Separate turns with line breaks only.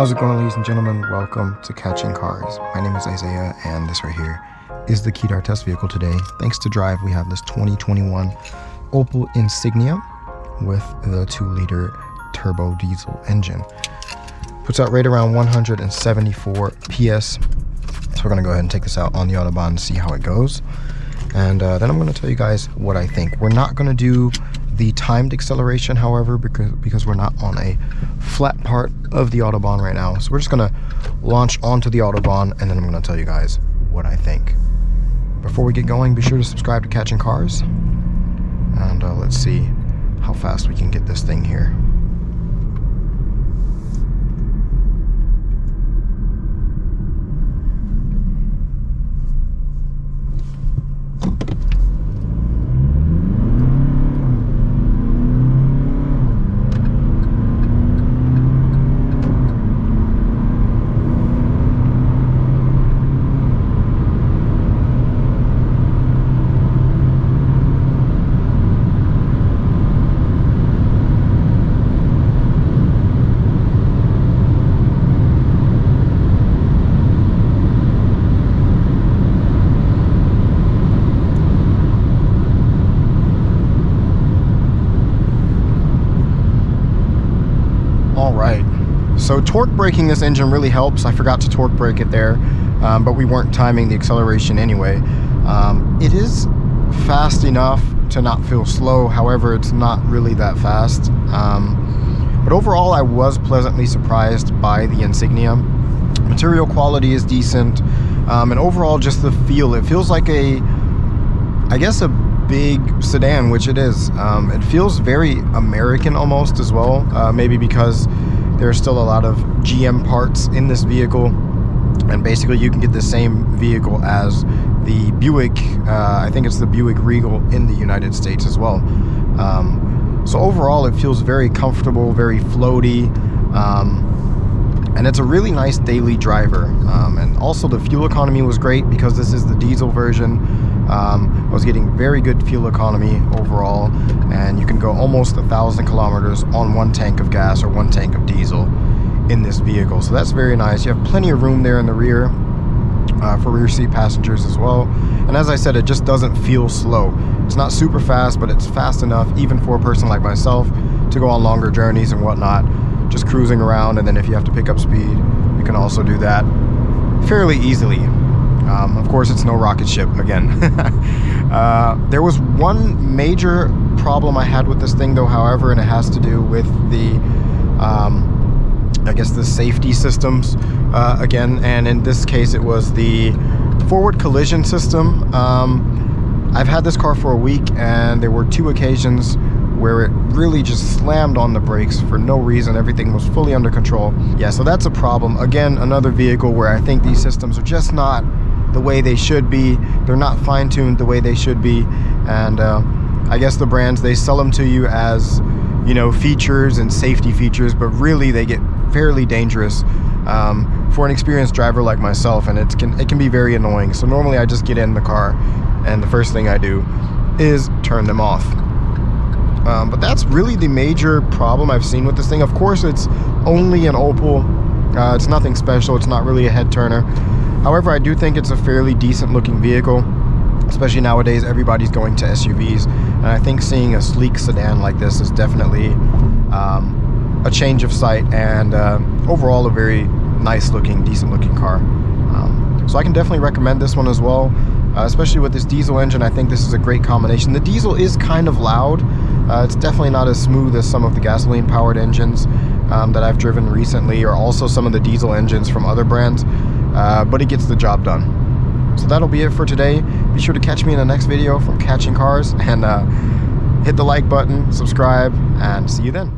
How's it going, ladies and gentlemen? Welcome to Catching Cars. My name is Isaiah, and this right here is the key to our test vehicle today. Thanks to Drive, we have this 2021 Opel Insignia with the 2-liter turbo diesel engine. Puts out right around 174 PS. So we're gonna go ahead and take this out on the Autobahn and see how it goes. And then I'm gonna tell you guys what I think. We're not gonna do the timed acceleration, however, because we're not on a flat part of the Autobahn right now. So we're just gonna launch onto the Autobahn, and then I'm gonna tell you guys what I think. Before we get going, be sure to subscribe to Catching Cars, and let's see how fast we can get this thing here. So torque braking this engine really helps. I forgot to torque brake it there, but we weren't timing the acceleration anyway. It is fast enough to not feel slow, however, it's not really that fast. But overall, I was pleasantly surprised by the Insignia. Material quality is decent, and overall just the feel. It feels like I guess a big sedan, which it is. It feels very American almost as well, maybe because there's still a lot of GM parts in this vehicle, and basically you can get the same vehicle as the Buick, I think it's the Buick Regal in the United States as well. So overall it feels very comfortable, very floaty, and it's a really nice daily driver. And also the fuel economy was great because this is the diesel version. I was getting very good fuel economy overall, and you can go almost 1,000 kilometers on one tank of gas or one tank of diesel in this vehicle. So that's very nice. You have plenty of room there in the rear for rear seat passengers as well. And as I said, it just doesn't feel slow. It's not super fast, but it's fast enough even for a person like myself to go on longer journeys and whatnot, just cruising around. And then if you have to pick up speed, you can also do that fairly easily. Of course, it's no rocket ship again. There was one major problem I had with this thing though, however, and it has to do with the I guess the safety systems again, and in this case it was the forward collision system. I've had this car for a week, and there were 2 occasions where it really just slammed on the brakes for no reason. Everything was fully under control. Yeah, so that's a problem. Again, another vehicle where I think these systems are just not the way they should be. They're not fine-tuned the way they should be, and I guess the brands, they sell them to you as, you know, features and safety features, but really they get fairly dangerous for an experienced driver like myself, and it can be very annoying. So normally I just get in the car and the first thing I do is turn them off. But that's really the major problem I've seen with this thing. Of course, it's only an Opel. It's nothing special. It's not really a head turner. However, I do think it's a fairly decent looking vehicle, especially nowadays everybody's going to SUVs, and I think seeing a sleek sedan like this is definitely a change of sight, and overall a very nice looking, decent looking car. So I can definitely recommend this one as well, especially with this diesel engine. I think this is a great combination. The diesel is kind of loud. It's definitely not as smooth as some of the gasoline powered engines that I've driven recently, or also some of the diesel engines from other brands, but it gets the job done. So that'll be it for today. Be sure to catch me in the next video from Catching Cars, and hit the like button, subscribe, and see you then.